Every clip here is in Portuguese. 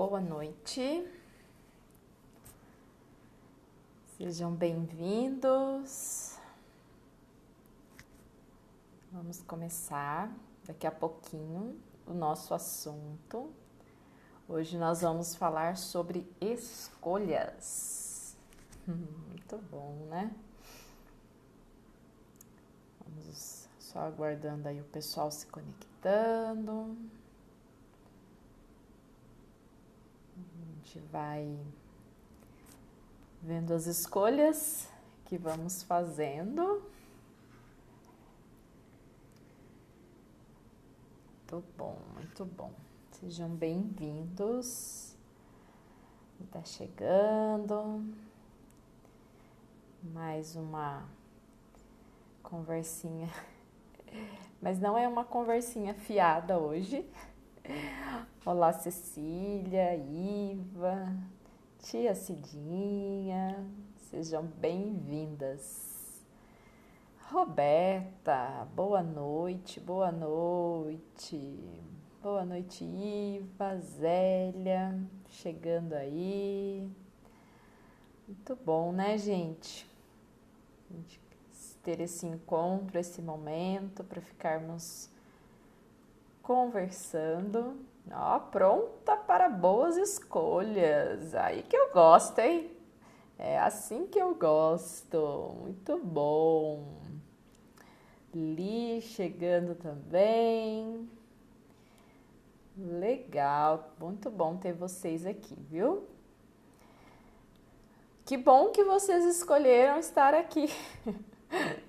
Boa noite, sejam bem-vindos. Vamos começar daqui a pouquinho o nosso assunto. Hoje nós vamos falar sobre escolhas. Muito bom, né? Vamos só aguardando aí o pessoal se conectando. A gente vai vendo as escolhas que vamos fazendo. Muito bom, muito bom. Sejam bem-vindos. Está chegando. Mais uma conversinha. Mas não é uma conversinha fiada hoje. Olá, Cecília, Iva, tia Cidinha, sejam bem-vindas. Roberta, boa noite, boa noite. Boa noite, Iva, Zélia, chegando aí. Muito bom, né, gente? A gente ter esse encontro, esse momento para ficarmos conversando. Ó, pronta para boas escolhas. Aí que eu gosto, hein? É assim que eu gosto. Muito bom. Li chegando também. Legal, muito bom ter vocês aqui, viu? Que bom que vocês escolheram estar aqui,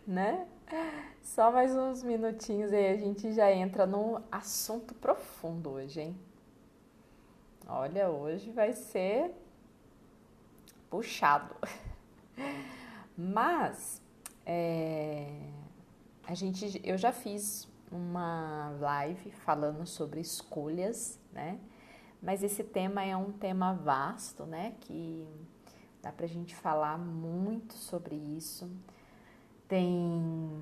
né? Só mais uns minutinhos aí a gente já entra num assunto profundo hoje, hein? Olha, hoje vai ser puxado. Mas eu já fiz uma live falando sobre escolhas, né? Mas esse tema é um tema vasto, né? Que dá pra gente falar muito sobre isso. Tem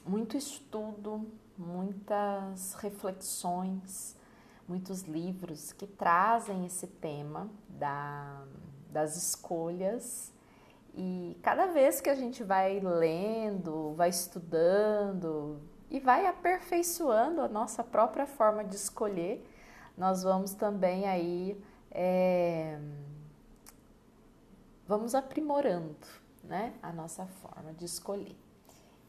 muito estudo, muitas reflexões, muitos livros que trazem esse tema das escolhas. E cada vez que a gente vai lendo, vai estudando e vai aperfeiçoando a nossa própria forma de escolher, nós vamos também aí vamos aprimorando, né, a nossa forma de escolher.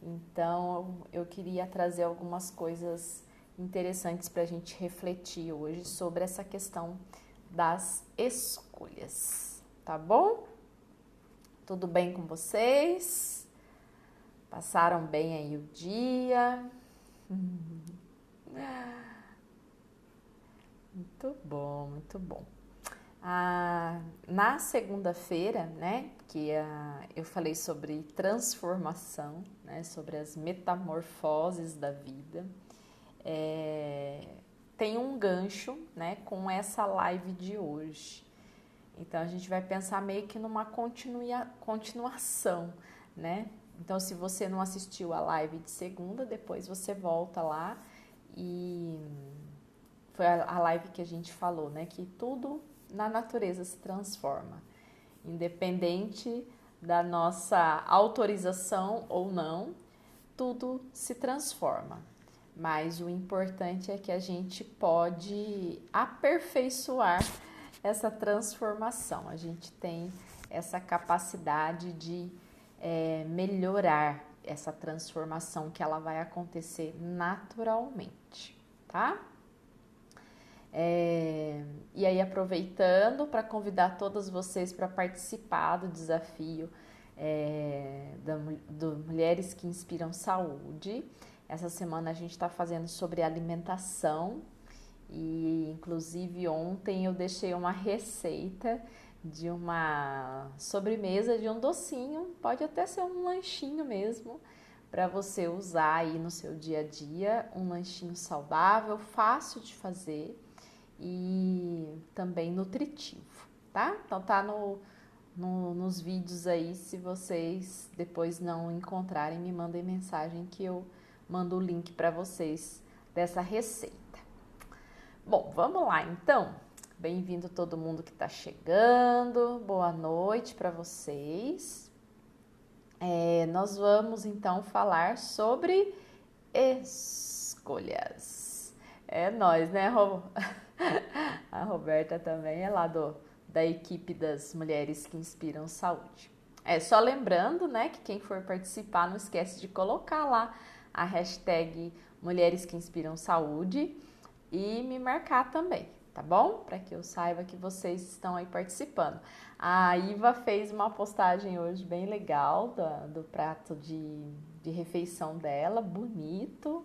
Então, eu queria trazer algumas coisas interessantes para a gente refletir hoje sobre essa questão das escolhas, tá bom? Tudo bem com vocês? Passaram bem aí o dia? Muito bom, muito bom. Na segunda-feira, né, eu falei sobre transformação, né, sobre as metamorfoses da vida, tem um gancho, né, com essa live de hoje. Então, a gente vai pensar meio que numa continuação, né? Então, se você não assistiu a live de segunda, depois você volta lá e foi a live que a gente falou, né, que tudo na natureza se transforma, independente da nossa autorização ou não, tudo se transforma. Mas o importante é que a gente pode aperfeiçoar essa transformação. A gente tem essa capacidade de melhorar essa transformação, que ela vai acontecer naturalmente, tá? E aí, aproveitando para convidar todas vocês para participar do desafio do Mulheres que Inspiram Saúde. Essa semana a gente está fazendo sobre alimentação e, inclusive, ontem eu deixei uma receita de uma sobremesa, de um docinho, pode até ser um lanchinho mesmo, para você usar aí no seu dia a dia, um lanchinho saudável, fácil de fazer e também nutritivo, tá? Então tá nos vídeos aí, se vocês depois não encontrarem, me mandem mensagem que eu mando o link para vocês dessa receita. Bom, vamos lá então. Bem-vindo todo mundo que está chegando. Boa noite para vocês. Nós vamos então falar sobre escolhas. É nós, né, A Roberta também é lá da equipe das Mulheres que Inspiram Saúde. Só lembrando, né, que quem for participar não esquece de colocar lá a hashtag Mulheres que Inspiram Saúde e me marcar também, tá bom? Para que eu saiba que vocês estão aí participando. A Iva fez uma postagem hoje bem legal do prato de refeição dela, bonito,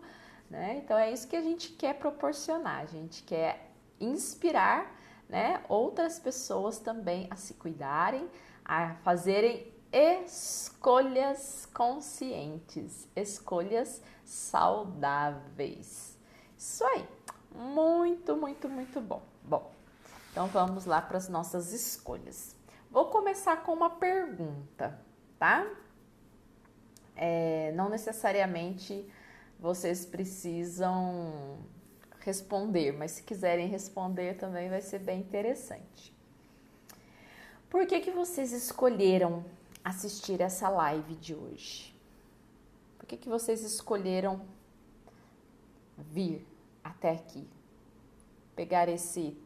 né? Então é isso que a gente quer proporcionar, a gente quer inspirar, né, outras pessoas também a se cuidarem, a fazerem escolhas conscientes, escolhas saudáveis. Isso aí, muito, muito, muito bom. Bom, então vamos lá para as nossas escolhas. Vou começar com uma pergunta, tá? Não necessariamente vocês precisam responder, mas se quiserem responder também vai ser bem interessante. Por que vocês escolheram assistir essa live de hoje? Por que vocês escolheram vir até aqui? Pegar esse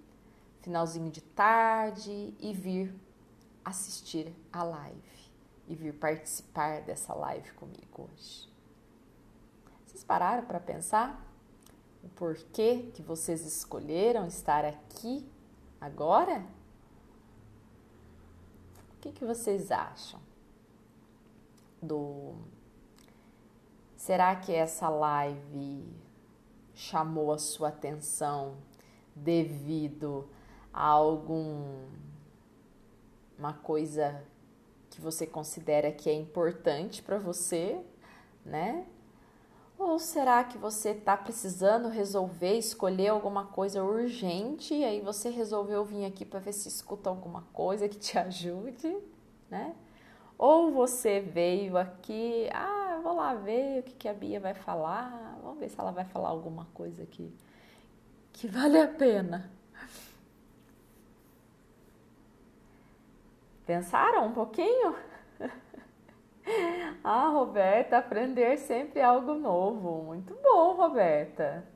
finalzinho de tarde e vir assistir a live e vir participar dessa live comigo hoje. Vocês pararam para pensar o porquê que vocês escolheram estar aqui agora? O que vocês acham? Será que essa live chamou a sua atenção devido a alguma coisa que você considera que é importante para você, né? Ou será que você está precisando resolver, escolher alguma coisa urgente e aí você resolveu vir aqui para ver se escuta alguma coisa que te ajude, né? Ou você veio aqui, eu vou lá ver o que a Bia vai falar, vamos ver se ela vai falar alguma coisa que vale a pena. Pensaram um pouquinho? Roberta, aprender sempre algo novo. Muito bom, Roberta.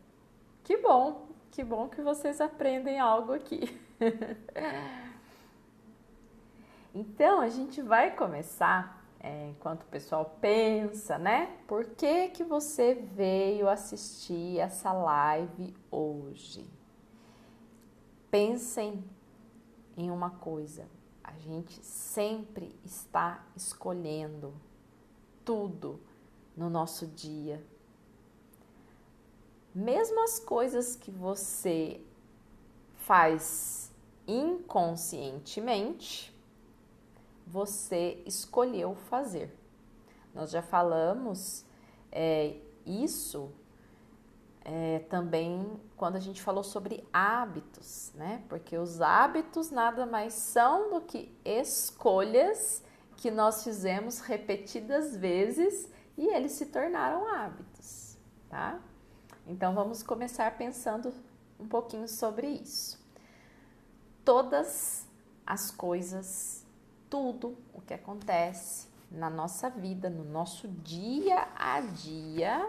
Que bom que vocês aprendem algo aqui. Então, a gente vai começar, enquanto o pessoal pensa, né? Por que você veio assistir essa live hoje? Pensem em uma coisa. A gente sempre está escolhendo tudo no nosso dia. Mesmo as coisas que você faz inconscientemente, você escolheu fazer. Nós já falamos isso também quando a gente falou sobre hábitos, né? Porque os hábitos nada mais são do que escolhas que nós fizemos repetidas vezes e eles se tornaram hábitos, tá? Então vamos começar pensando um pouquinho sobre isso. Todas as coisas, tudo o que acontece na nossa vida, no nosso dia a dia,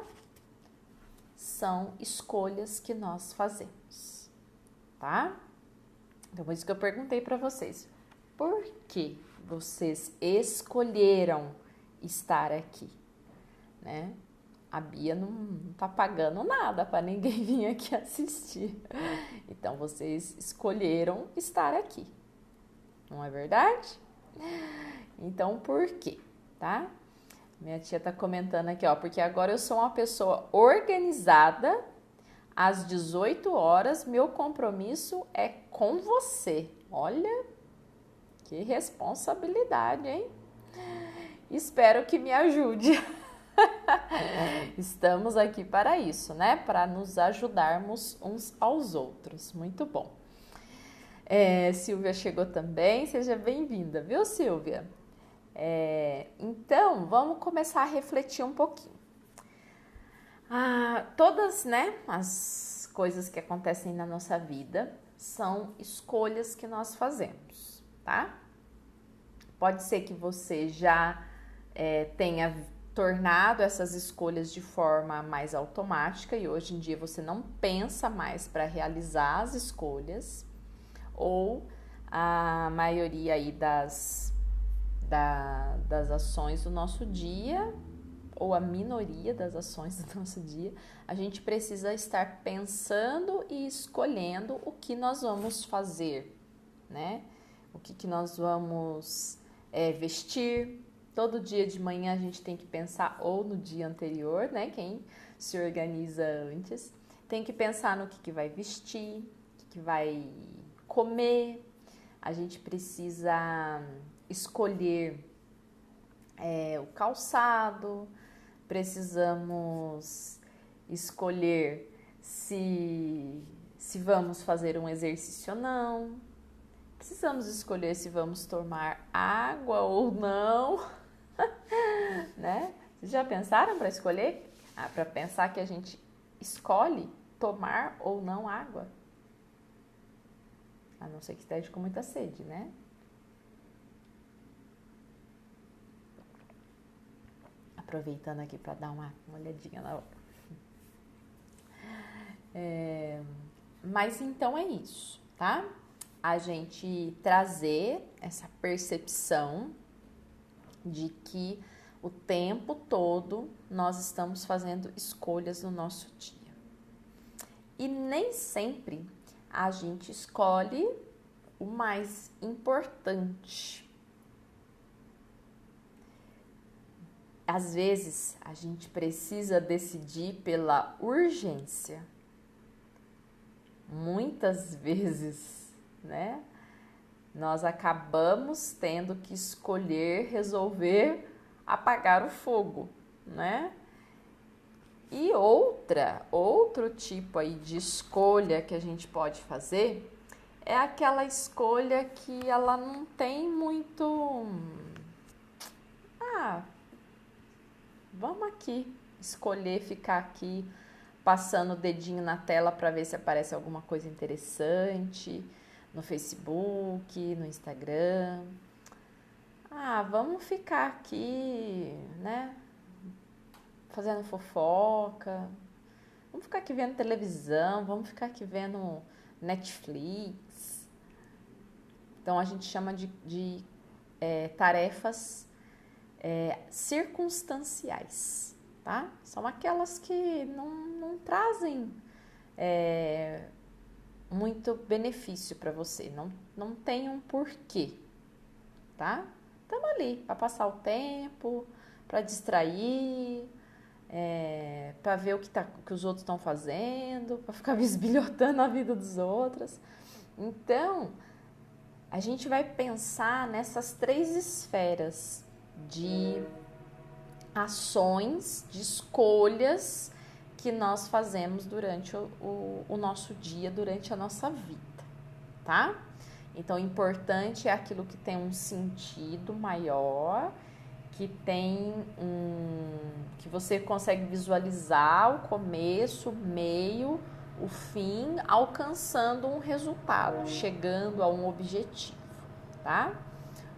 são escolhas que nós fazemos, tá? Então, por isso que eu perguntei para vocês, por que vocês escolheram estar aqui, né? A Bia não tá pagando nada para ninguém vir aqui assistir. Então, vocês escolheram estar aqui, não é verdade? Então, por quê, tá? Minha tia tá comentando aqui, porque agora eu sou uma pessoa organizada, às 18 horas, meu compromisso é com você. Olha, que responsabilidade, hein? Espero que me ajude. Estamos aqui para isso, né? Para nos ajudarmos uns aos outros. Muito bom. Silvia chegou também, seja bem-vinda, viu, Silvia? Então, vamos começar a refletir um pouquinho. Todas, né, as coisas que acontecem na nossa vida são escolhas que nós fazemos, tá? Pode ser que você já tenha tornado essas escolhas de forma mais automática e hoje em dia você não pensa mais para realizar as escolhas, ou a maioria aí das ações do nosso dia, ou a minoria das ações do nosso dia, a gente precisa estar pensando e escolhendo o que nós vamos fazer, né? O que nós vamos vestir. Todo dia de manhã a gente tem que pensar, ou no dia anterior, né? Quem se organiza antes, tem que pensar no que vai vestir, o que vai comer. A gente precisa escolher o calçado, precisamos escolher se vamos fazer um exercício ou não, precisamos escolher se vamos tomar água ou não, né? Vocês já pensaram para escolher? Para pensar que a gente escolhe tomar ou não água? A não ser que esteja com muita sede, né? Aproveitando aqui para dar uma olhadinha na hora. Mas então é isso, tá? A gente trazer essa percepção de que o tempo todo nós estamos fazendo escolhas no nosso dia. E nem sempre a gente escolhe o mais importante. Às vezes, a gente precisa decidir pela urgência. Muitas vezes, né? Nós acabamos tendo que escolher, resolver apagar o fogo, né? E outro tipo aí de escolha que a gente pode fazer é aquela escolha que ela não tem muito... vamos aqui escolher ficar aqui passando o dedinho na tela para ver se aparece alguma coisa interessante no Facebook, no Instagram. Vamos ficar aqui, né, fazendo fofoca, vamos ficar aqui vendo televisão, vamos ficar aqui vendo Netflix. Então, a gente chama de tarefas circunstanciais, tá? São aquelas que não trazem muito benefício para você, não tem um porquê, tá? Estamos ali para passar o tempo, para distrair, para ver o que os outros estão fazendo, para ficar bisbilhotando a vida dos outros. Então, a gente vai pensar nessas 3 esferas de ações, de escolhas que nós fazemos durante o nosso dia, durante a nossa vida, tá? Então, o importante é aquilo que tem um sentido maior, que tem que você consegue visualizar o começo, o meio, o fim, alcançando um resultado, chegando a um objetivo, tá?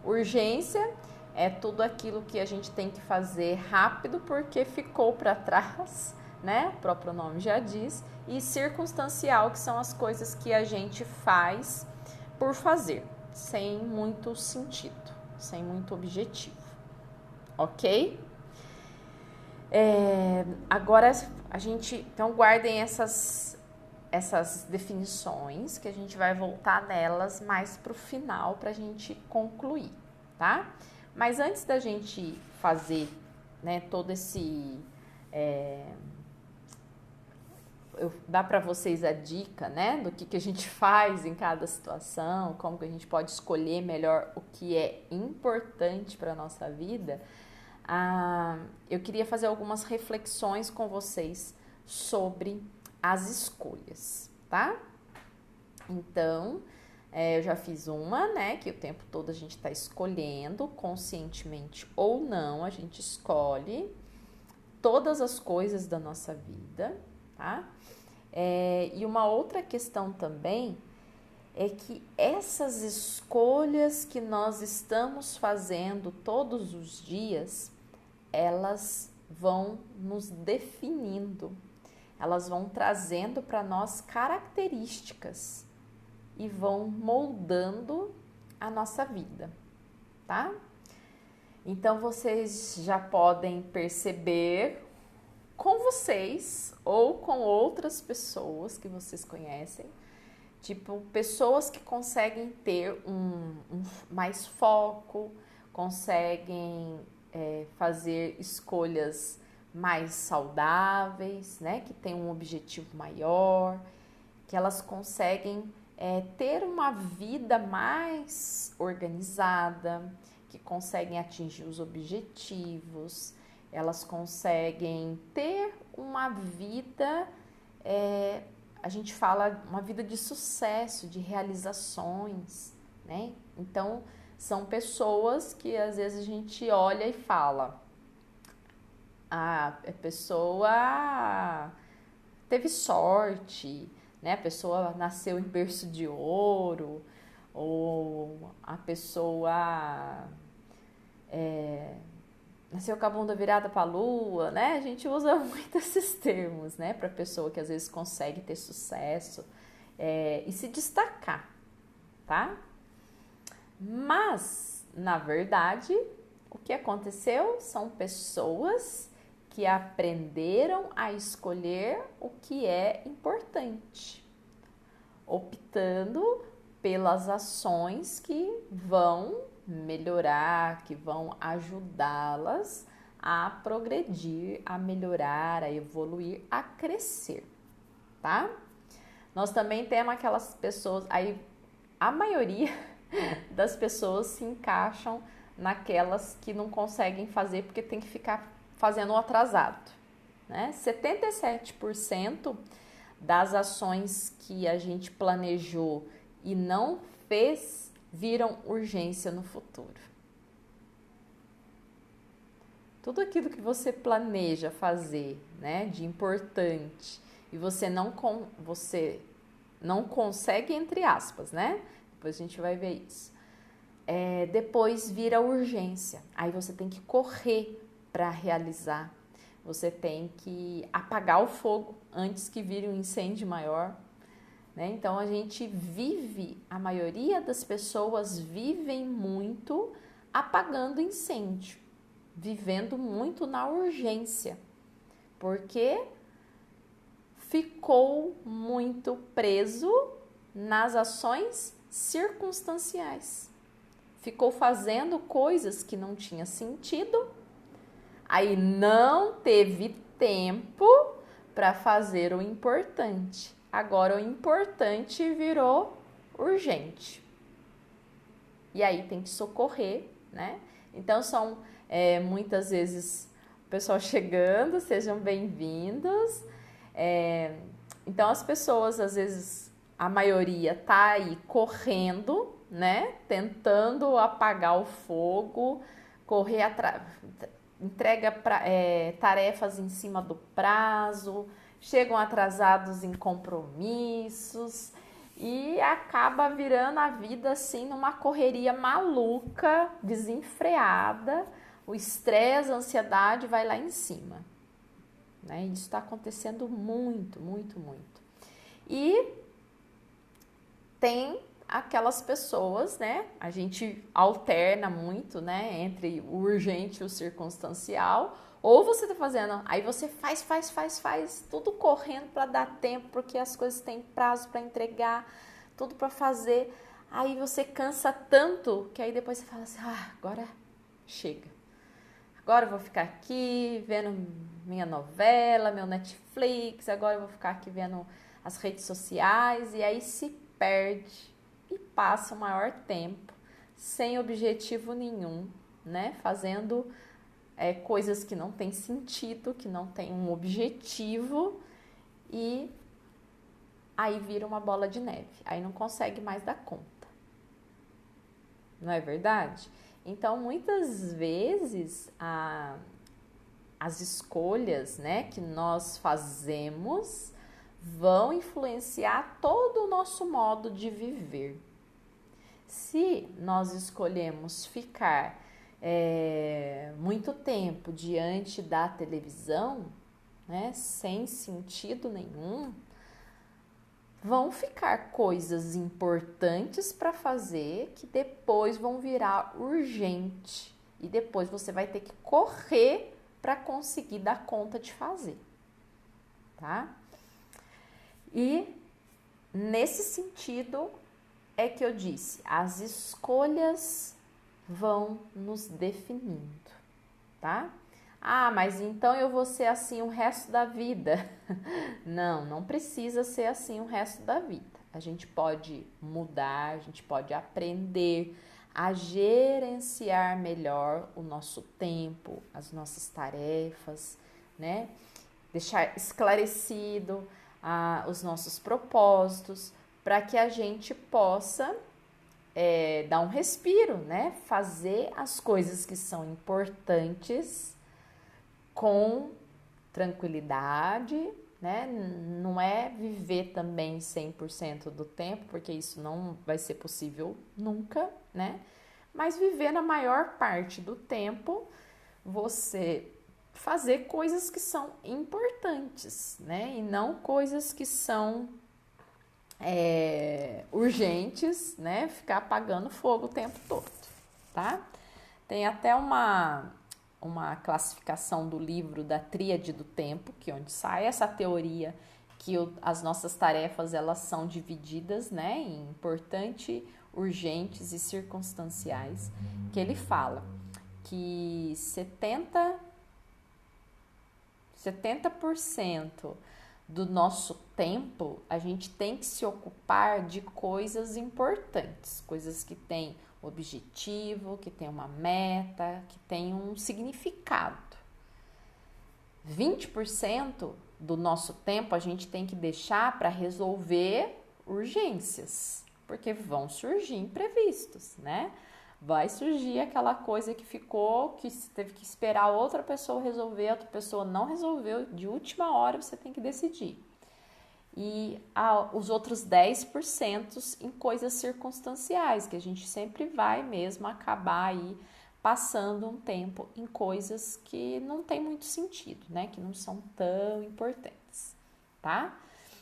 Urgência é tudo aquilo que a gente tem que fazer rápido porque ficou para trás, né? O próprio nome já diz. E circunstancial, que são as coisas que a gente faz por fazer, sem muito sentido, sem muito objetivo, ok? Agora a gente, então guardem essas definições, que a gente vai voltar nelas mais pro final pra gente concluir, tá? Mas antes da gente fazer, né, todo esse... dar para vocês a dica, né, do que a gente faz em cada situação, como que a gente pode escolher melhor o que é importante para a nossa vida, eu queria fazer algumas reflexões com vocês sobre as escolhas, tá? Então, eu já fiz uma, né, que o tempo todo a gente está escolhendo, conscientemente ou não, a gente escolhe todas as coisas da nossa vida, tá? E uma outra questão também é que essas escolhas que nós estamos fazendo todos os dias, elas vão nos definindo, elas vão trazendo para nós características e vão moldando a nossa vida, tá? Então vocês já podem perceber com vocês ou com outras pessoas que vocês conhecem, tipo pessoas que conseguem ter mais foco, conseguem fazer escolhas mais saudáveis, né? Que tem um objetivo maior, que elas conseguem ter uma vida mais organizada, que conseguem atingir os objetivos, elas conseguem ter uma vida, a gente fala, uma vida de sucesso, de realizações, né? Então, são pessoas que às vezes a gente olha e fala, a pessoa teve sorte, né? A pessoa nasceu em berço de ouro, ou a pessoa nasceu com a bunda virada para a lua, né? A gente usa muito esses termos, né? Para pessoa que às vezes consegue ter sucesso e se destacar, tá? Mas, na verdade, o que aconteceu são pessoas que aprenderam a escolher o que é importante, optando pelas ações que vão melhorar, que vão ajudá-las a progredir, a melhorar, a evoluir, a crescer, tá? Nós também temos aquelas pessoas, aí a maioria das pessoas se encaixam naquelas que não conseguem fazer porque tem que ficar fazendo o atrasado, né? 77% das ações que a gente planejou e não fez viram urgência no futuro. Tudo aquilo que você planeja fazer, né, de importante, e você não consegue, entre aspas, né? Depois a gente vai ver isso. Depois vira urgência. Aí você tem que correr para realizar. Você tem que apagar o fogo antes que vire um incêndio maior, né? Então a a maioria das pessoas vivem muito apagando incêndio, vivendo muito na urgência, porque ficou muito preso nas ações circunstanciais. Ficou fazendo coisas que não tinha sentido, aí não teve tempo para fazer o importante. Agora o importante virou urgente. E aí tem que socorrer, né? Então são muitas vezes o pessoal chegando, sejam bem-vindos. Então as pessoas, às vezes, a maioria tá aí correndo, né? Tentando apagar o fogo, correr atrás, entrega tarefas em cima do prazo, chegam atrasados em compromissos e acaba virando a vida assim numa correria maluca, desenfreada, o estresse, a ansiedade vai lá em cima, né? Isso está acontecendo muito, muito, muito. E tem aquelas pessoas, né? A gente alterna muito, né? Entre o urgente e o circunstancial. Ou você tá fazendo, aí você faz, tudo correndo para dar tempo, porque as coisas têm prazo para entregar, tudo para fazer. Aí você cansa tanto que aí depois você fala assim, agora chega. Agora eu vou ficar aqui vendo minha novela, meu Netflix, agora eu vou ficar aqui vendo as redes sociais, e aí se perde e passa o maior tempo sem objetivo nenhum, né? Fazendo coisas que não tem sentido, que não tem um objetivo, e aí vira uma bola de neve, aí não consegue mais dar conta. Não é verdade? Então, muitas vezes, as escolhas, né, que nós fazemos vão influenciar todo o nosso modo de viver. Se nós escolhemos ficar muito tempo diante da televisão, né, sem sentido nenhum, vão ficar coisas importantes para fazer que depois vão virar urgente e depois você vai ter que correr para conseguir dar conta de fazer, tá? E nesse sentido é que eu disse, as escolhas vão nos definindo, tá? Ah, mas então eu vou ser assim o resto da vida. Não, não precisa ser assim o resto da vida. A gente pode mudar, a gente pode aprender a gerenciar melhor o nosso tempo, as nossas tarefas, né? Deixar esclarecido os nossos propósitos para que a gente possa dar um respiro, né? Fazer as coisas que são importantes com tranquilidade, né? Não é viver também 100% do tempo, porque isso não vai ser possível nunca, né? Mas viver na maior parte do tempo, você fazer coisas que são importantes, né? E não coisas que são urgentes, né? Ficar apagando fogo o tempo todo, tá? Tem até uma classificação do livro da Tríade do Tempo, que é onde sai essa teoria que as nossas tarefas elas são divididas, né, em importante, urgentes e circunstanciais, que ele fala que 70% do nosso tempo a gente tem que se ocupar de coisas importantes, coisas que têm objetivo, que tem uma meta, que tem um significado. 20% do nosso tempo a gente tem que deixar para resolver urgências, porque vão surgir imprevistos, né? Vai surgir aquela coisa que ficou, que você teve que esperar outra pessoa resolver, outra pessoa não resolveu, de última hora você tem que decidir. E os outros 10% em coisas circunstanciais, que a gente sempre vai mesmo acabar aí passando um tempo em coisas que não tem muito sentido, né? Que não são tão importantes, tá?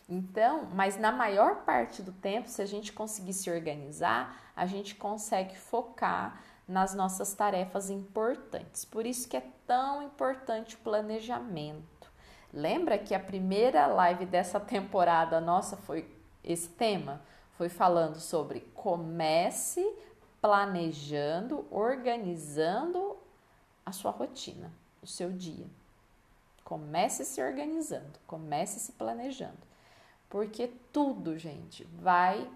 Então, mas na maior parte do tempo, se a gente conseguir se organizar, a gente consegue focar nas nossas tarefas importantes. Por isso que é tão importante o planejamento. Lembra que a primeira live dessa temporada nossa foi esse tema? Foi falando sobre comece planejando, organizando a sua rotina, o seu dia. Comece se organizando, comece se planejando. Porque tudo, gente, vai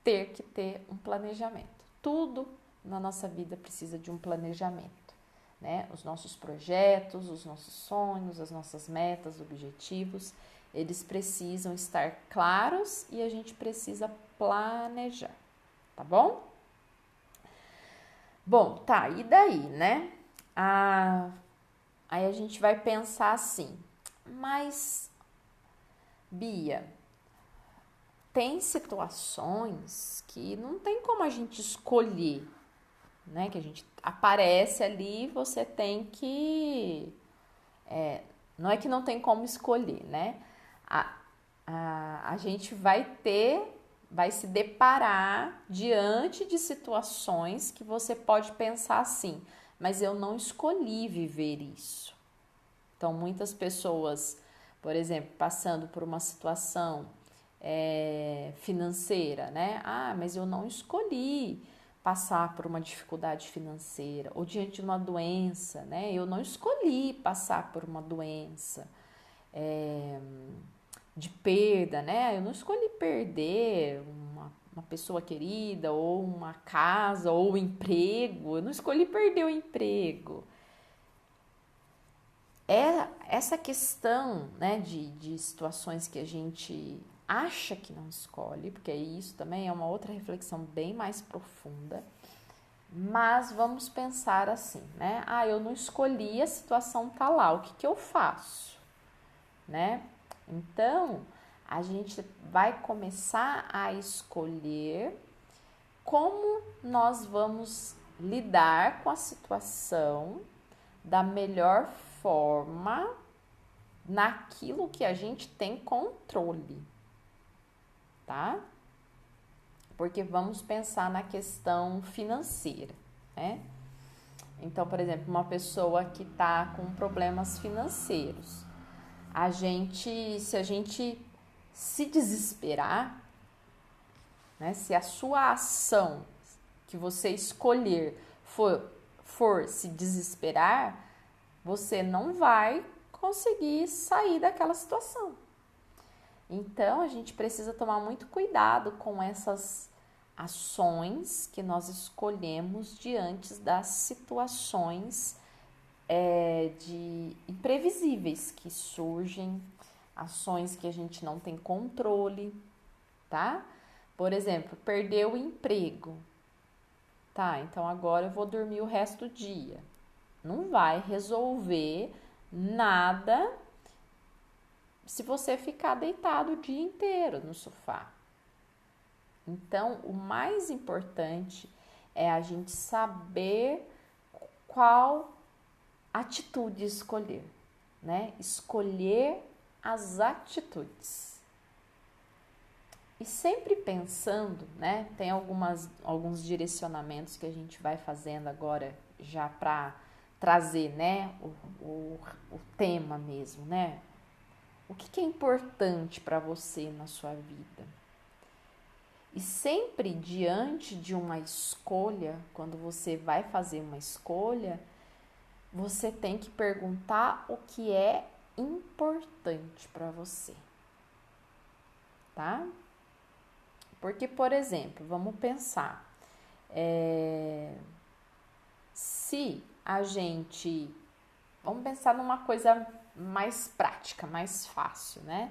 ter que ter um planejamento. Tudo na nossa vida precisa de um planejamento. Né? Os nossos projetos, os nossos sonhos, as nossas metas, objetivos, eles precisam estar claros e a gente precisa planejar, tá bom? Bom, tá, e daí, né? Aí a gente vai pensar assim, mas, Bia, tem situações que não tem como a gente escolher, né? Que a gente aparece ali, você tem que... não é que não tem como escolher, né? A gente vai se deparar diante de situações que você pode pensar assim, mas eu não escolhi viver isso. Então, muitas pessoas, por exemplo, passando por uma situação financeira, né? Ah, mas eu não escolhi passar por uma dificuldade financeira, ou diante de uma doença, né? Eu não escolhi passar por uma doença de perda, né? Eu não escolhi perder uma pessoa querida, ou uma casa, ou um emprego. Eu não escolhi perder o emprego. Essa questão, né, de situações que a gente acha que não escolhe, porque isso também é uma outra reflexão bem mais profunda, mas vamos pensar assim, né? Ah, eu não escolhi, a situação tá lá, o que eu faço, né? Então, a gente vai começar a escolher como nós vamos lidar com a situação da melhor forma naquilo que a gente tem controle, tá? Porque vamos pensar na questão financeira, né? Então, por exemplo, uma pessoa que está com problemas financeiros, se a gente se desesperar, né? Se a sua ação que você escolher for se desesperar, você não vai conseguir sair daquela situação. Então, a gente precisa tomar muito cuidado com essas ações que nós escolhemos diante das situações de imprevisíveis que surgem, ações que a gente não tem controle, tá? Por exemplo, perdeu o emprego. Tá, então agora eu vou dormir o resto do dia. Não vai resolver nada se você ficar deitado o dia inteiro no sofá. Então, o mais importante é a gente saber qual atitude escolher, né? Escolher as atitudes. E sempre pensando, né? Tem alguns direcionamentos que a gente vai fazendo agora já para trazer, né? O tema mesmo, né? O que é importante para você na sua vida? E sempre diante de uma escolha, quando você vai fazer uma escolha, você tem que perguntar o que é importante para você, tá? Porque, por exemplo, vamos pensar, vamos pensar numa coisa mais prática, mais fácil, né?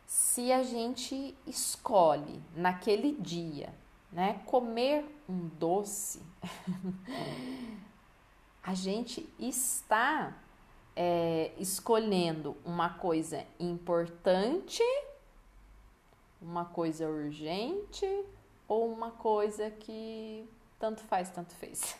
Se a gente escolhe naquele dia, né, comer um doce, a gente está escolhendo uma coisa importante, uma coisa urgente ou uma coisa que tanto faz, tanto fez.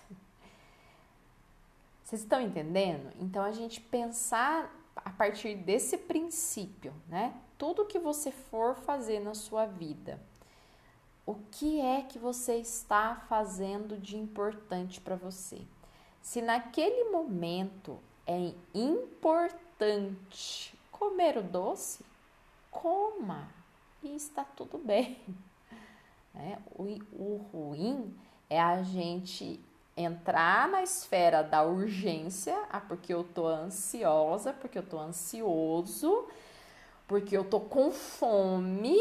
Vocês estão entendendo? Então, a gente pensar a partir desse princípio, né? Tudo que você for fazer na sua vida, o que é que você está fazendo de importante para você? Se naquele momento é importante comer o doce, coma e está tudo bem. Né? O ruim é a gente entrar na esfera da urgência, porque eu tô ansiosa, porque eu tô ansioso, porque eu tô com fome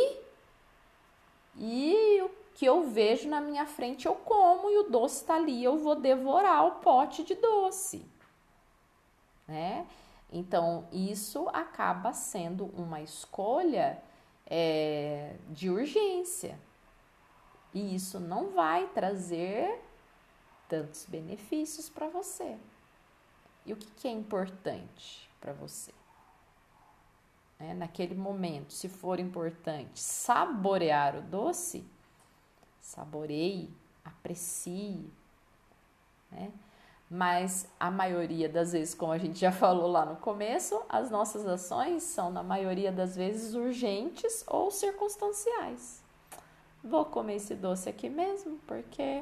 e o que eu vejo na minha frente eu como e o doce tá ali, eu vou devorar o pote de doce, né? Então, isso acaba sendo uma escolha de urgência e isso não vai trazer tantos benefícios para você. E o que é importante para você? Naquele momento, se for importante saborear o doce, saboreie, aprecie, né? Mas a maioria das vezes, como a gente já falou lá no começo, as nossas ações são, na maioria das vezes, urgentes ou circunstanciais. Vou comer esse doce aqui mesmo, porque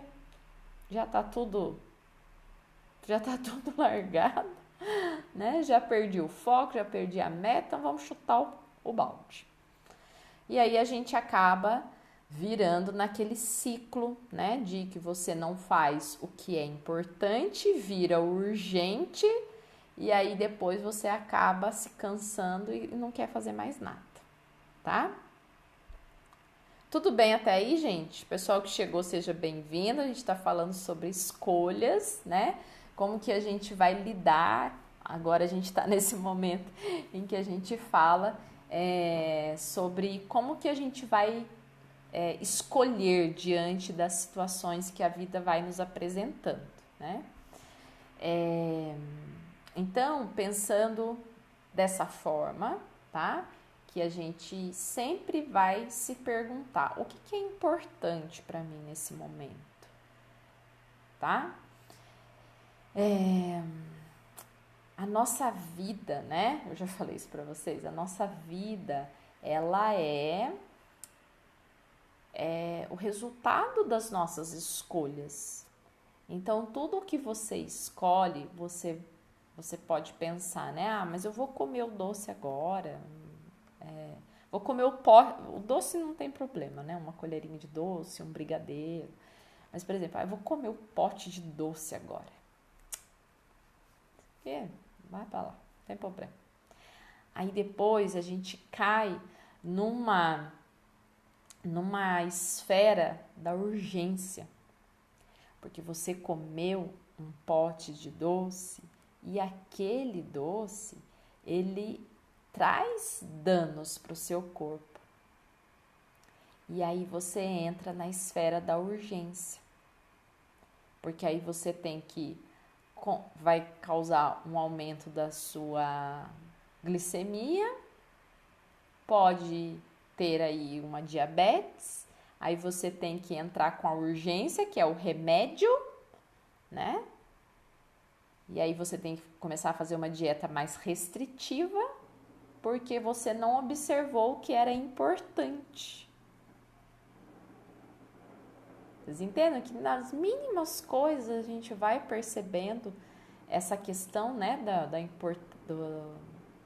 já tá tudo largado, né? Já perdi o foco, já perdi a meta, então vamos chutar o balde. E aí a gente acaba virando naquele ciclo, né? De que você não faz o que é importante, vira urgente, e aí depois você acaba se cansando e não quer fazer mais nada, tá? Tudo bem até aí, gente? Pessoal que chegou, seja bem-vindo. A gente tá falando sobre escolhas, né? Como que a gente vai lidar. Agora a gente tá nesse momento em que a gente fala sobre como que a gente vai escolher diante das situações que a vida vai nos apresentando, né? Então, pensando dessa forma, tá? que a gente sempre vai se perguntar: o que é importante para mim nesse momento, tá? A nossa vida, né? Eu já falei isso para vocês. A nossa vida, ela é o resultado das nossas escolhas. Então, tudo que você escolhe, você pode pensar, né? Ah, mas eu vou comer o doce agora. Vou comer o pó. O doce não tem problema, né? Uma colherinha de doce, um brigadeiro. Mas, por exemplo, eu vou comer o pote de doce agora. Que? Vai pra lá, não tem problema. Aí depois a gente cai numa esfera da urgência. Porque você comeu um pote de doce e aquele doce, ele traz danos para o seu corpo. E aí você entra na esfera da urgência. Porque aí você vai causar um aumento da sua glicemia, pode ter aí uma diabetes, aí você tem que entrar com a urgência, que é o remédio, né? E aí você tem que começar a fazer uma dieta mais restritiva, porque você não observou o que era importante. Vocês entendem que nas mínimas coisas a gente vai percebendo essa questão, né,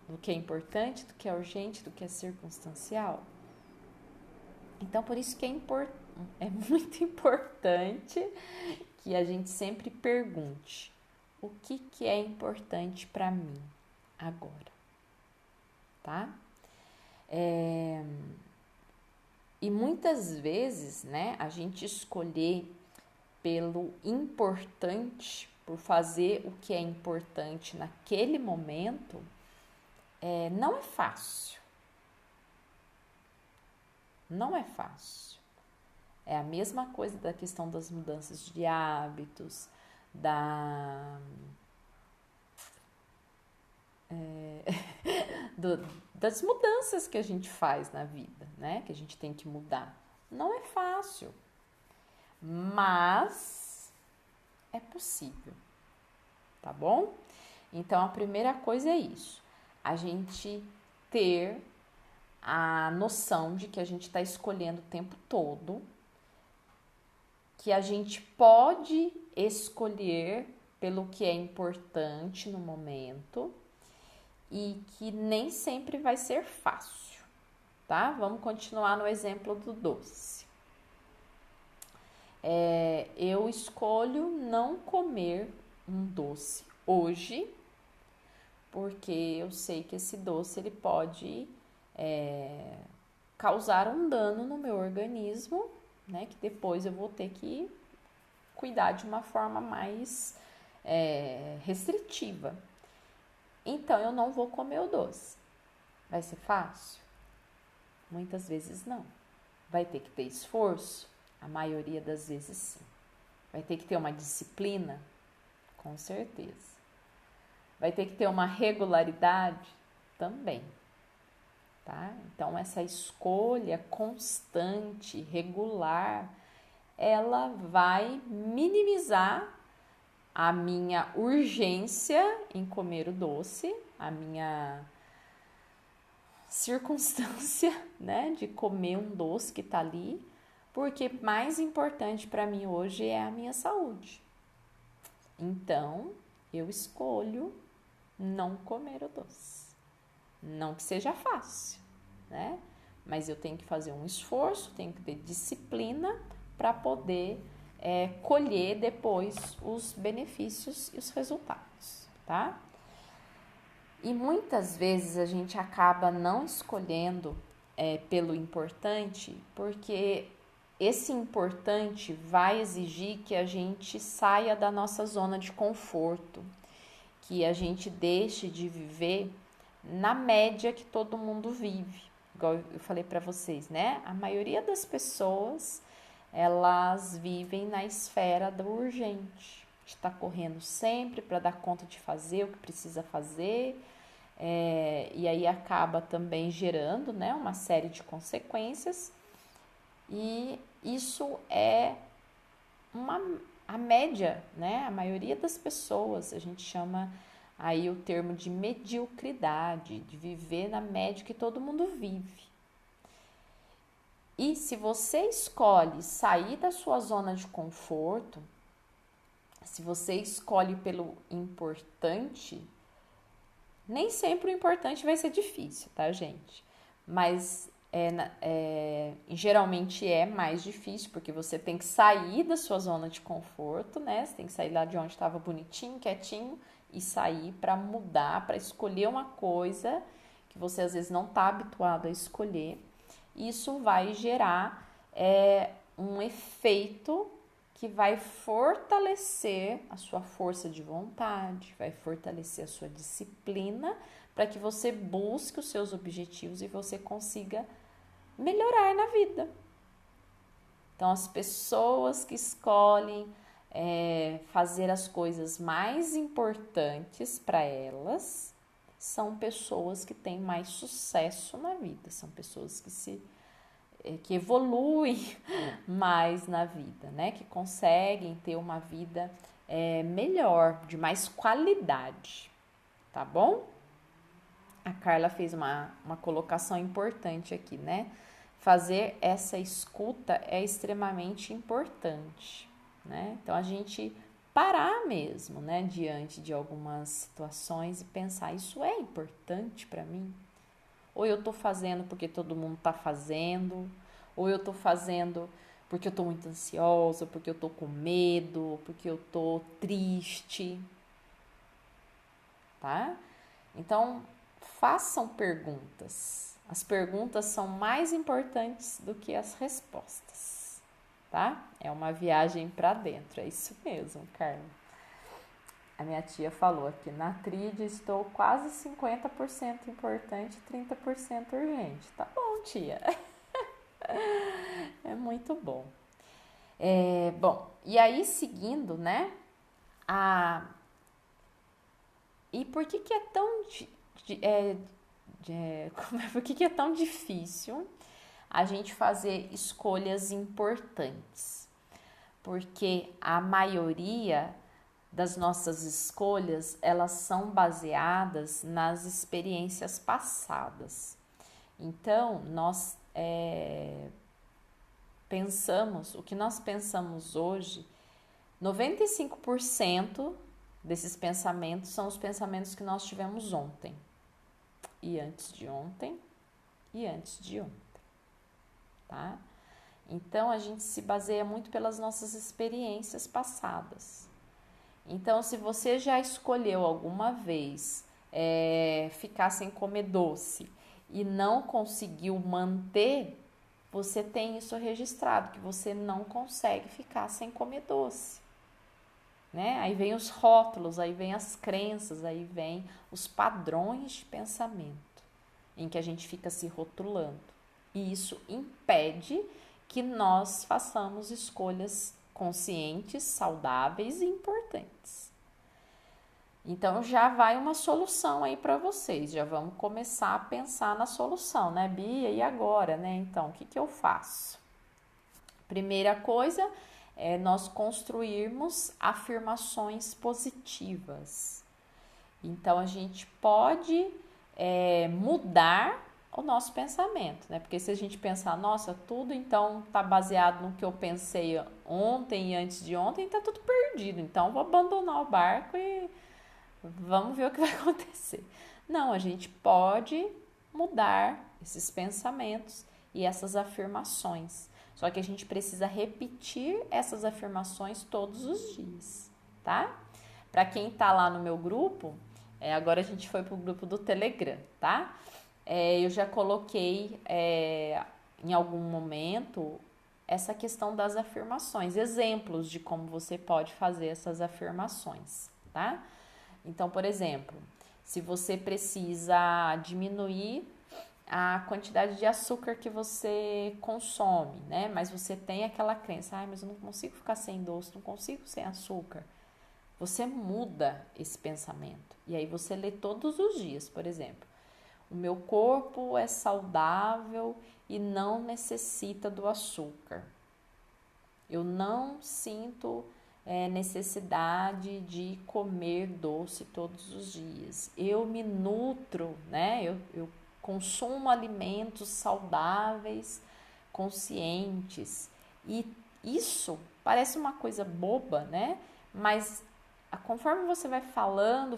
do que é importante, do que é urgente, do que é circunstancial. Então, por isso que é muito importante que a gente sempre pergunte: o que é importante para mim agora, tá? E muitas vezes, né, a gente escolher pelo importante, por fazer o que é importante naquele momento, não é fácil. Não é fácil. É a mesma coisa da questão das mudanças de hábitos, das mudanças que a gente faz na vida, né? Que a gente tem que mudar. Não é fácil, mas é possível, tá bom? Então, a primeira coisa é isso. A gente ter a noção de que a gente está escolhendo o tempo todo, que a gente pode escolher pelo que é importante no momento e que nem sempre vai ser fácil, tá? Vamos continuar no exemplo do doce. Eu escolho não comer um doce hoje, porque eu sei que esse doce ele pode causar um dano no meu organismo, né? Que depois eu vou ter que cuidar de uma forma mais restritiva. Então, eu não vou comer o doce. Vai ser fácil? Muitas vezes não. Vai ter que ter esforço? A maioria das vezes sim. Vai ter que ter uma disciplina? Com certeza. Vai ter que ter uma regularidade? Também. Tá? Então, essa escolha constante, regular, ela vai minimizar a minha urgência em comer o doce, a minha circunstância, né, de comer um doce que tá ali, porque mais importante para mim hoje é a minha saúde. Então, eu escolho não comer o doce. Não que seja fácil, né? Mas eu tenho que fazer um esforço, tenho que ter disciplina para poder colher depois os benefícios e os resultados, tá? E muitas vezes a gente acaba não escolhendo pelo importante, porque esse importante vai exigir que a gente saia da nossa zona de conforto, que a gente deixe de viver na média que todo mundo vive. Igual eu falei para vocês, né? A maioria das pessoas, elas vivem na esfera do urgente. Está correndo sempre para dar conta de fazer o que precisa fazer, e aí acaba também gerando, né, uma série de consequências, e isso é a média, né? A maioria das pessoas, a gente chama aí o termo de mediocridade, de viver na média que todo mundo vive. E se você escolhe sair da sua zona de conforto, se você escolhe pelo importante, nem sempre o importante vai ser difícil, tá, gente? Mas geralmente é mais difícil, porque você tem que sair da sua zona de conforto, né? Você tem que sair lá de onde estava bonitinho, quietinho, e sair para mudar, para escolher uma coisa que você às vezes não está habituado a escolher. Isso vai gerar um efeito que vai fortalecer a sua força de vontade, vai fortalecer a sua disciplina para que você busque os seus objetivos e você consiga melhorar na vida. Então, as pessoas que escolhem fazer as coisas mais importantes para elas são pessoas que têm mais sucesso na vida, são pessoas que evoluem mais na vida, né? Que conseguem ter uma vida melhor, de mais qualidade, tá bom? A Carla fez uma colocação importante aqui, né? Fazer essa escuta é extremamente importante, né? Então, a gente parar mesmo, né? Diante de algumas situações e pensar, isso é importante para mim? Ou eu tô fazendo porque todo mundo tá fazendo, ou eu tô fazendo porque eu tô muito ansiosa, porque eu tô com medo, porque eu tô triste, tá? Então, façam perguntas. As perguntas são mais importantes do que as respostas, tá? É uma viagem para dentro, é isso mesmo, Carla. A minha tia falou aqui, na tríade estou quase 50% importante e 30% urgente. Tá bom, tia. É muito bom. Bom, e aí seguindo, né? E por que que é tão por que que é tão difícil a gente fazer escolhas importantes? Porque a maioria das nossas escolhas, elas são baseadas nas experiências passadas. Então, nós pensamos, o que nós pensamos hoje, 95% desses pensamentos são os pensamentos que nós tivemos ontem, e antes de ontem, e antes de ontem, tá? Então, a gente se baseia muito pelas nossas experiências passadas. Então, se você já escolheu alguma vez ficar sem comer doce e não conseguiu manter, você tem isso registrado, que você não consegue ficar sem comer doce, né? Aí vem os rótulos, aí vem as crenças, aí vem os padrões de pensamento em que a gente fica se rotulando. E isso impede que nós façamos escolhas conscientes, saudáveis e importantes. Então já vai uma solução aí para vocês, já vamos começar a pensar na solução, né, Bia? E agora, né? Então, o que que eu faço? Primeira coisa é nós construirmos afirmações positivas. Então a gente pode mudar o nosso pensamento, né? Porque se a gente pensar, nossa, tudo então tá baseado no que eu pensei ontem e antes de ontem, tá tudo perdido. Então vou abandonar o barco e vamos ver o que vai acontecer. Não, a gente pode mudar esses pensamentos e essas afirmações. Só que a gente precisa repetir essas afirmações todos os dias, tá? Para quem tá lá no meu grupo, agora a gente foi pro grupo do Telegram, tá? Eu já coloquei em algum momento essa questão das afirmações, exemplos de como você pode fazer essas afirmações, tá? Então, por exemplo, se você precisa diminuir a quantidade de açúcar que você consome, né? Mas você tem aquela crença, mas eu não consigo ficar sem doce, não consigo sem açúcar. você muda esse pensamento. E aí você lê todos os dias, por exemplo, o meu corpo é saudável e não necessita do açúcar. Eu não sinto necessidade de comer doce todos os dias. Eu me nutro, né? Eu consumo alimentos saudáveis, conscientes. E isso parece uma coisa boba, né? Mas conforme você vai falando,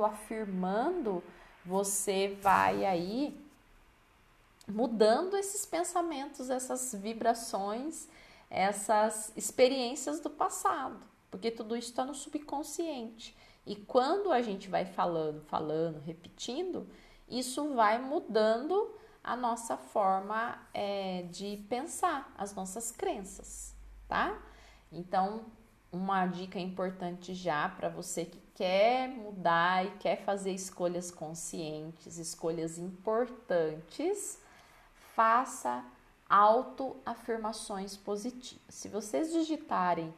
afirmando, você vai aí mudando esses pensamentos, essas vibrações, essas experiências do passado, porque tudo isso está no subconsciente. E quando a gente vai falando, repetindo, isso vai mudando a nossa forma de pensar, as nossas crenças, tá? Então, uma dica importante já para você que quer mudar e quer fazer escolhas conscientes, escolhas importantes, faça autoafirmações positivas. Se vocês digitarem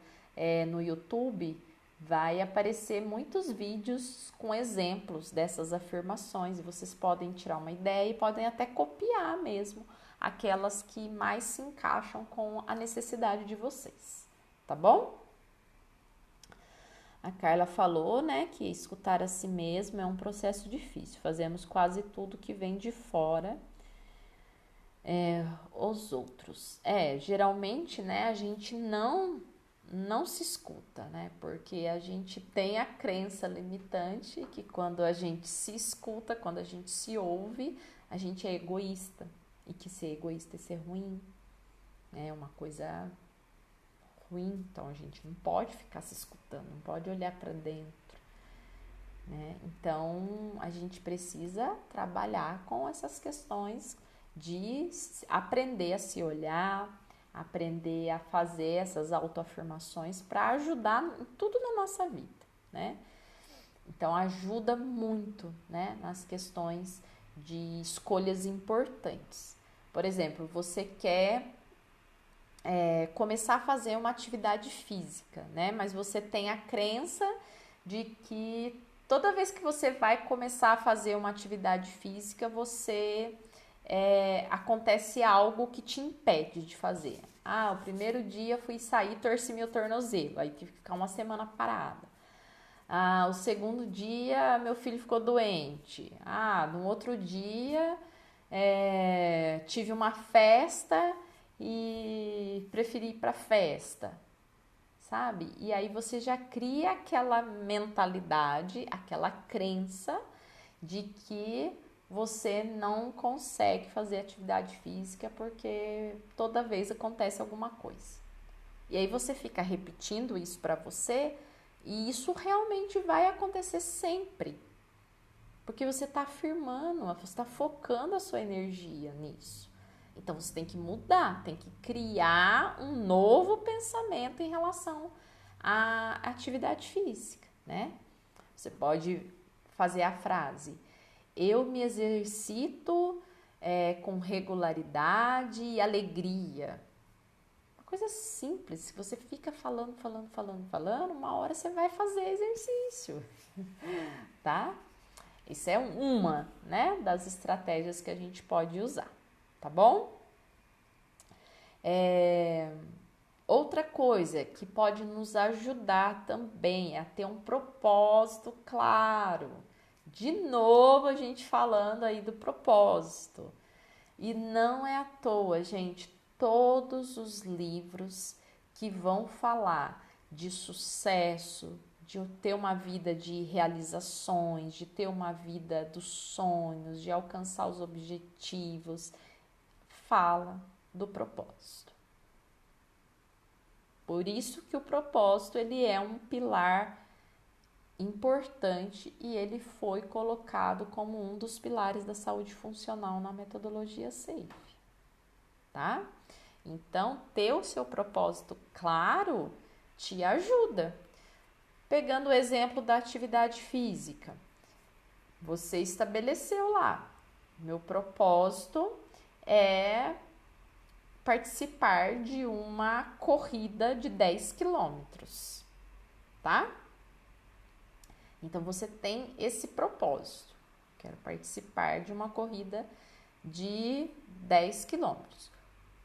no YouTube, vai aparecer muitos vídeos com exemplos dessas afirmações e vocês podem tirar uma ideia e podem até copiar mesmo aquelas que mais se encaixam com a necessidade de vocês, tá bom? A Carla falou, né, que escutar a si mesmo é um processo difícil. Fazemos quase tudo que vem de fora, os outros. Geralmente, né, a gente não se escuta, né? Porque a gente tem a crença limitante que quando a gente se escuta, quando a gente se ouve, a gente é egoísta. E que ser egoísta é ser ruim, é uma coisa ruim. Então a gente não pode ficar se escutando, não pode olhar para dentro, né? Então a gente precisa trabalhar com essas questões de aprender a se olhar, aprender a fazer essas autoafirmações para ajudar em tudo na nossa vida, né? Então ajuda muito, né, nas questões de escolhas importantes. Por exemplo, você quer começar a fazer uma atividade física, né? Mas você tem a crença de que toda vez que você vai começar a fazer uma atividade física, acontece algo que te impede de fazer. O primeiro dia fui sair, torci meu tornozelo, aí tive que ficar uma semana parada. O segundo dia meu filho ficou doente. No outro dia tive uma festa e preferi ir para festa, sabe? E aí você já cria aquela mentalidade, aquela crença de que você não consegue fazer atividade física porque toda vez acontece alguma coisa. E aí você fica repetindo isso para você e isso realmente vai acontecer sempre. Porque você está afirmando, você está focando a sua energia nisso. Então você tem que mudar, tem que criar um novo pensamento em relação à atividade física, né? Você pode fazer a frase: eu me exercito com regularidade e alegria. Uma coisa simples, se você fica falando, uma hora você vai fazer exercício, tá? Isso é uma, né, das estratégias que a gente pode usar, tá bom? Outra coisa que pode nos ajudar também é a ter um propósito claro. De novo, a gente falando aí do propósito. E não é à toa, gente, todos os livros que vão falar de sucesso, de ter uma vida de realizações, de ter uma vida dos sonhos, de alcançar os objetivos, fala do propósito. Por isso que o propósito ele é um pilar importante e ele foi colocado como um dos pilares da saúde funcional na metodologia SAFe, tá? Então, ter o seu propósito claro te ajuda. Pegando o exemplo da atividade física, você estabeleceu lá, meu propósito é participar de uma corrida de 10 quilômetros, tá? Então, você tem esse propósito. Quero participar de uma corrida de 10 quilômetros.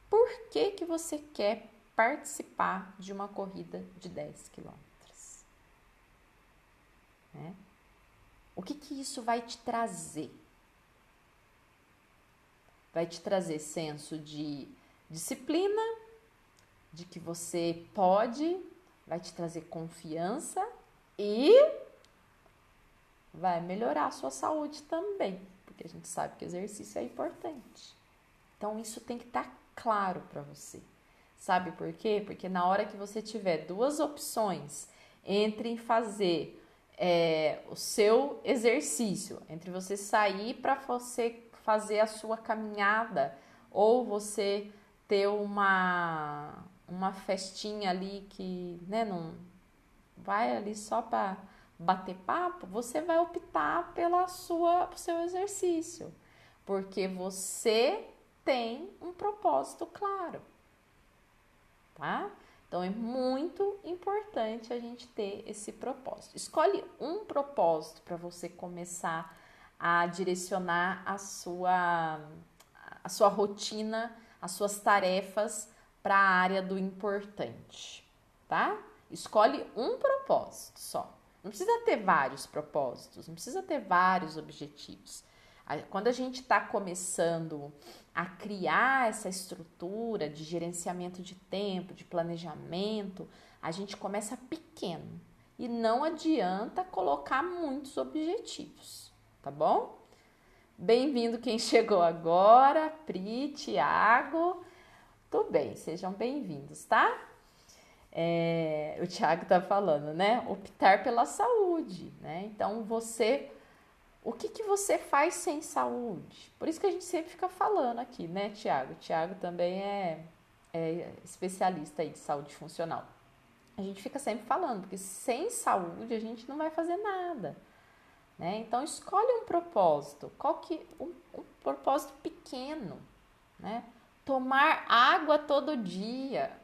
Por que que você quer participar de uma corrida de 10 quilômetros? Né? O que que isso vai te trazer? Vai te trazer senso de disciplina, de que você pode, vai te trazer confiança e vai melhorar a sua saúde também, porque a gente sabe que exercício é importante. Então, isso tem que estar claro para você. Sabe por quê? Porque na hora que você tiver duas opções entre fazer o seu exercício, entre você sair para você fazer a sua caminhada ou você ter uma festinha ali que, né, não vai ali só para bater papo, você vai optar pelo seu exercício, porque você tem um propósito claro, tá? Então, é muito importante a gente ter esse propósito. Escolhe um propósito para você começar a direcionar a sua rotina, as suas tarefas para a área do importante, tá? Escolhe um propósito só. Não precisa ter vários propósitos, não precisa ter vários objetivos. Quando a gente está começando a criar essa estrutura de gerenciamento de tempo, de planejamento, a gente começa pequeno e não adianta colocar muitos objetivos, tá bom? Bem-vindo quem chegou agora, Pri, Tiago, tudo bem, sejam bem-vindos, tá? O Tiago tá falando, né? Optar pela saúde, né? Então, o que você faz sem saúde? Por isso que a gente sempre fica falando aqui, né, Tiago? O Tiago também é especialista aí de saúde funcional. A gente fica sempre falando, porque sem saúde a gente não vai fazer nada, né? Então, escolhe um propósito. Um propósito pequeno, né? Tomar água todo dia.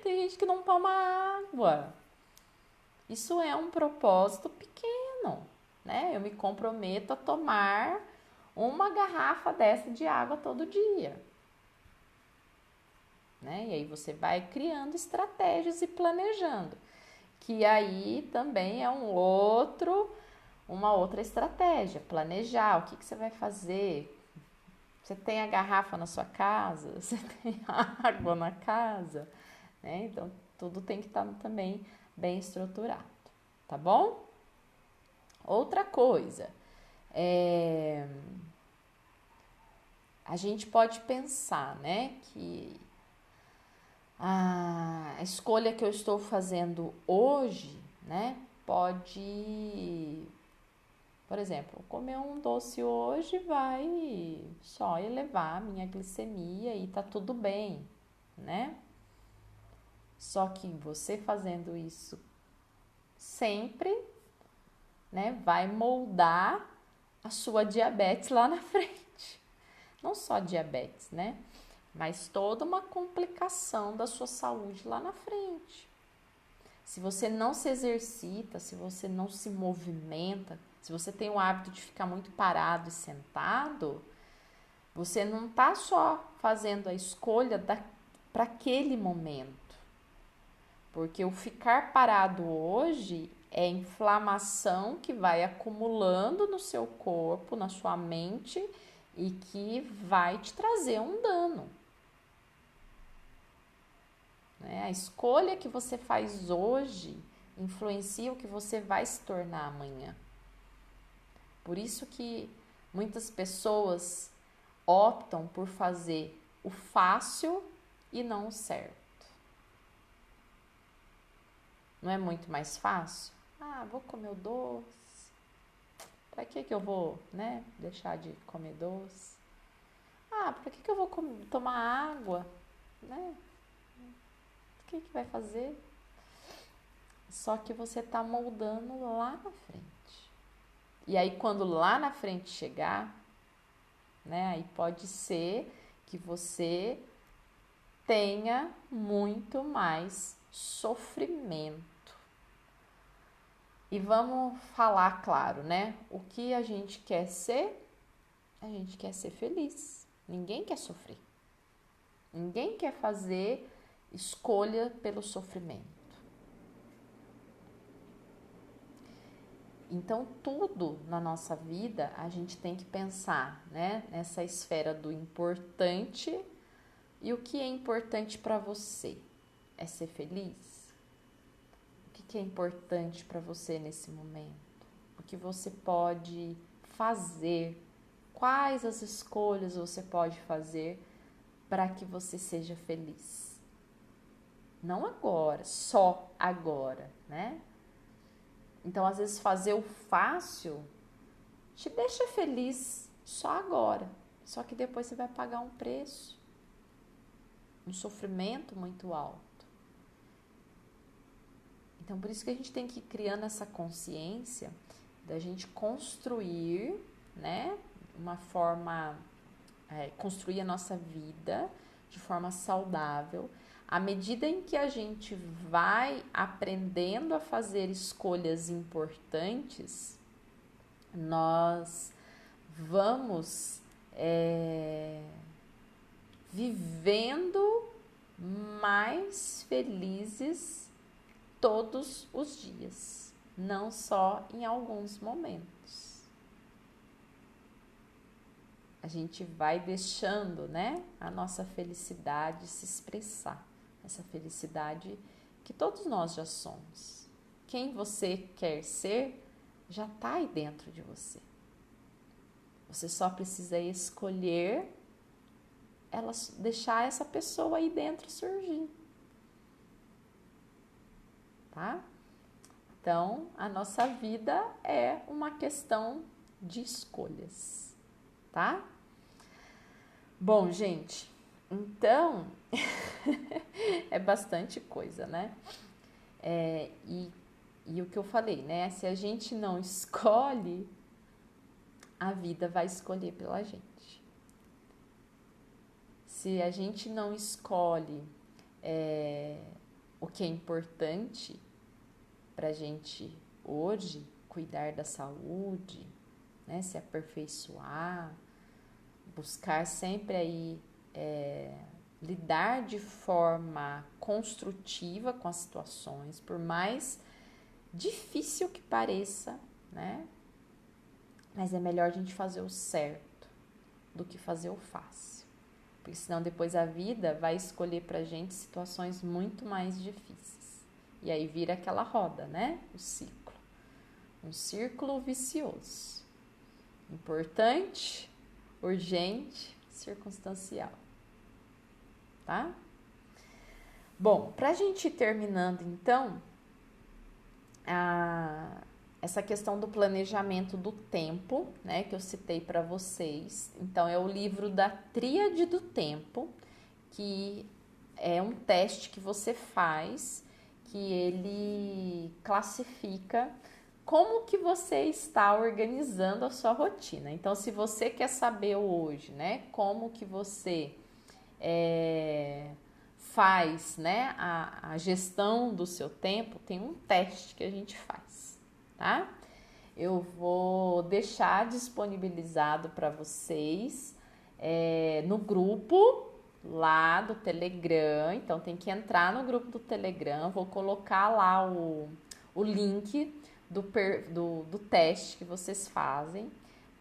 Tem gente que não toma água. Isso é um propósito pequeno, né? Eu me comprometo a tomar uma garrafa dessa de água todo dia, né? E aí você vai criando estratégias e planejando, que aí também é uma outra estratégia, planejar o que você vai fazer. Você tem a garrafa na sua casa, você tem água na casa, né? Então, tudo tem que estar também bem estruturado, tá bom? Outra coisa, a gente pode pensar, né, que a escolha que eu estou fazendo hoje, né, pode, por exemplo, comer um doce hoje vai só elevar a minha glicemia e tá tudo bem, né? Só que você fazendo isso sempre, né, vai moldar a sua diabetes lá na frente. Não só diabetes, né? Mas toda uma complicação da sua saúde lá na frente. Se você não se exercita, se você não se movimenta, se você tem o hábito de ficar muito parado e sentado, você não está só fazendo a escolha para aquele momento. Porque o ficar parado hoje é inflamação que vai acumulando no seu corpo, na sua mente e que vai te trazer um dano. Né? A escolha que você faz hoje influencia o que você vai se tornar amanhã. Por isso que muitas pessoas optam por fazer o fácil e não o certo. Não é muito mais fácil? Ah, vou comer o doce. Pra que eu vou, né, deixar de comer doce? Ah, pra que eu vou tomar água, né? O que vai fazer? Só que você tá moldando lá na frente. E aí, quando lá na frente chegar, né, aí pode ser que você tenha muito mais sofrimento. E vamos falar claro, né? O que a gente quer ser? A gente quer ser feliz. Ninguém quer sofrer. Ninguém quer fazer escolha pelo sofrimento. Então, tudo na nossa vida a gente tem que pensar, né? Nessa esfera do importante. E o que é importante para você? É ser feliz? O que é importante para você nesse momento? O que você pode fazer? Quais as escolhas você pode fazer para que você seja feliz? Não agora, só agora, né? Então, às vezes, fazer o fácil te deixa feliz só agora. Só que depois você vai pagar um preço, um sofrimento muito alto. Então, por isso que a gente tem que ir criando essa consciência da gente construir, né? Uma forma, construir a nossa vida de forma saudável. À medida em que a gente vai aprendendo a fazer escolhas importantes, nós vamos vivendo mais felizes todos os dias, não só em alguns momentos. A gente vai deixando, né, a nossa felicidade se expressar. Essa felicidade que todos nós já somos. Quem você quer ser já está aí dentro de você. Você só precisa escolher deixar essa pessoa aí dentro surgir. Tá? Então, a nossa vida é uma questão de escolhas, tá? Bom, gente, então é bastante coisa, né? E o que eu falei, né? Se a gente não escolhe, a vida vai escolher pela gente. Se a gente não escolhe o que é importante pra gente hoje, cuidar da saúde, né? Se aperfeiçoar, buscar sempre aí lidar de forma construtiva com as situações, por mais difícil que pareça, né? Mas é melhor a gente fazer o certo do que fazer o fácil. Porque senão depois a vida vai escolher pra gente situações muito mais difíceis. E aí vira aquela roda, né? O ciclo. Um círculo vicioso. Importante, urgente, circunstancial. Tá? Bom, pra gente ir terminando então, essa questão do planejamento do tempo, né, que eu citei para vocês. Então, é o livro da Tríade do Tempo, que é um teste que você faz, que ele classifica como que você está organizando a sua rotina. Então, se você quer saber hoje, né, como que você faz, né, a gestão do seu tempo, tem um teste que a gente faz, tá? Eu vou deixar disponibilizado para vocês no grupo lá do Telegram. Então tem que entrar no grupo do Telegram. Vou colocar lá o link do teste que vocês fazem,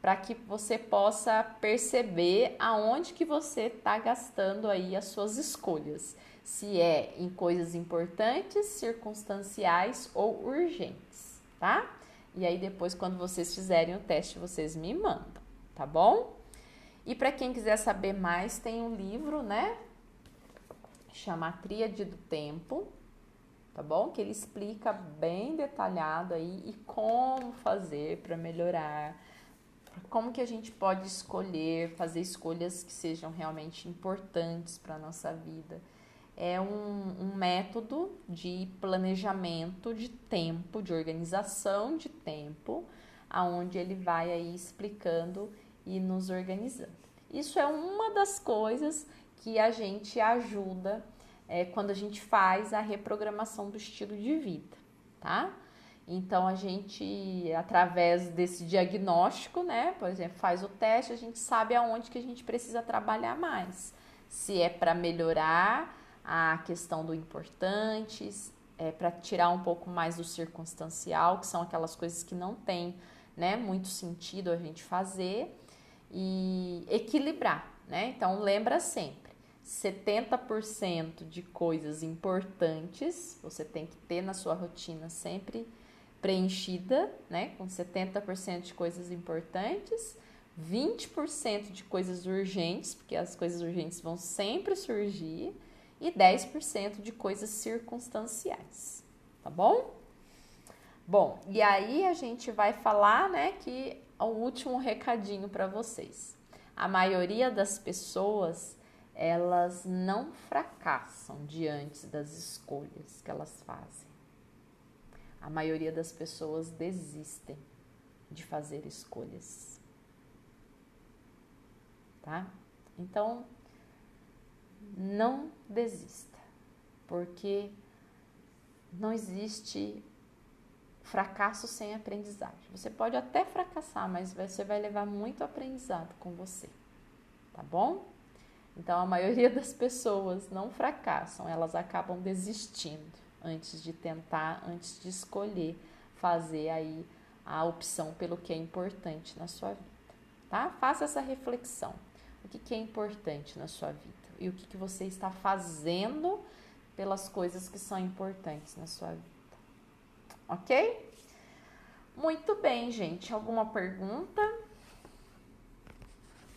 para que você possa perceber aonde que você está gastando aí as suas escolhas. Se é em coisas importantes, circunstanciais ou urgentes, tá? E aí depois, quando vocês fizerem o teste, vocês me mandam, tá bom? E para quem quiser saber mais, tem um livro, né? Chama A Tríade do Tempo, tá bom? Que ele explica bem detalhado aí e como fazer para melhorar, como que a gente pode escolher, fazer escolhas que sejam realmente importantes para a nossa vida. É um método de planejamento de tempo, de organização de tempo, aonde ele vai aí explicando e nos organizando. Isso é uma das coisas que a gente ajuda quando a gente faz a reprogramação do estilo de vida, tá? Então, a gente, através desse diagnóstico, né, por exemplo, faz o teste, a gente sabe aonde que a gente precisa trabalhar mais. Se é para melhorar a questão do importante, é para tirar um pouco mais do circunstancial, que são aquelas coisas que não tem, né, muito sentido a gente fazer, e equilibrar, né? Então, lembra sempre, 70% de coisas importantes você tem que ter na sua rotina sempre preenchida, né, com 70% de coisas importantes, 20% de coisas urgentes, porque as coisas urgentes vão sempre surgir, e 10% de coisas circunstanciais, tá bom? Bom, e aí a gente vai falar, né, que o último recadinho para vocês. A maioria das pessoas, elas não fracassam diante das escolhas que elas fazem. A maioria das pessoas desistem de fazer escolhas, tá? Então, não desista, porque não existe fracasso sem aprendizagem. Você pode até fracassar, mas você vai levar muito aprendizado com você, tá bom? Então, a maioria das pessoas não fracassam, elas acabam desistindo antes de tentar, antes de escolher fazer aí a opção pelo que é importante na sua vida, tá? Faça essa reflexão. O que é importante na sua vida e o que você está fazendo pelas coisas que são importantes na sua vida, ok? Muito bem, gente. Alguma pergunta?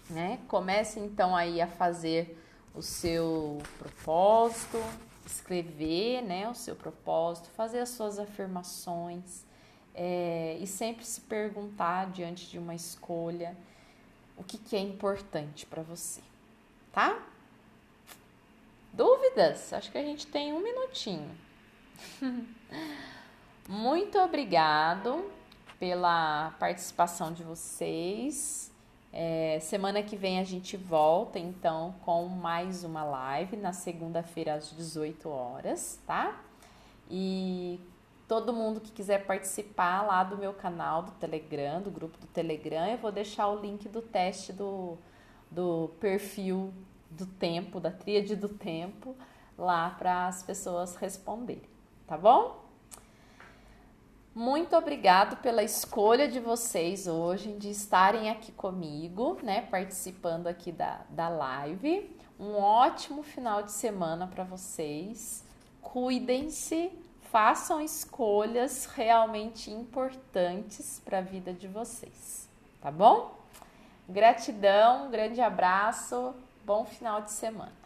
Né? Comece então aí a fazer o seu propósito, escrever, né, o seu propósito, fazer as suas afirmações, e sempre se perguntar diante de uma escolha o que é importante para você, tá? Dúvidas? Acho que a gente tem um minutinho. Muito obrigado pela participação de vocês. Semana que vem a gente volta, então, com mais uma live na segunda-feira às 18 horas, tá? E todo mundo que quiser participar lá do meu canal do Telegram, do grupo do Telegram, eu vou deixar o link do teste do perfil do tempo, da tríade do tempo, lá para as pessoas responderem, tá bom? Muito obrigado pela escolha de vocês hoje, de estarem aqui comigo, né, participando aqui da live. Um ótimo final de semana para vocês. Cuidem-se, façam escolhas realmente importantes para a vida de vocês, tá bom? Gratidão, um grande abraço, bom final de semana.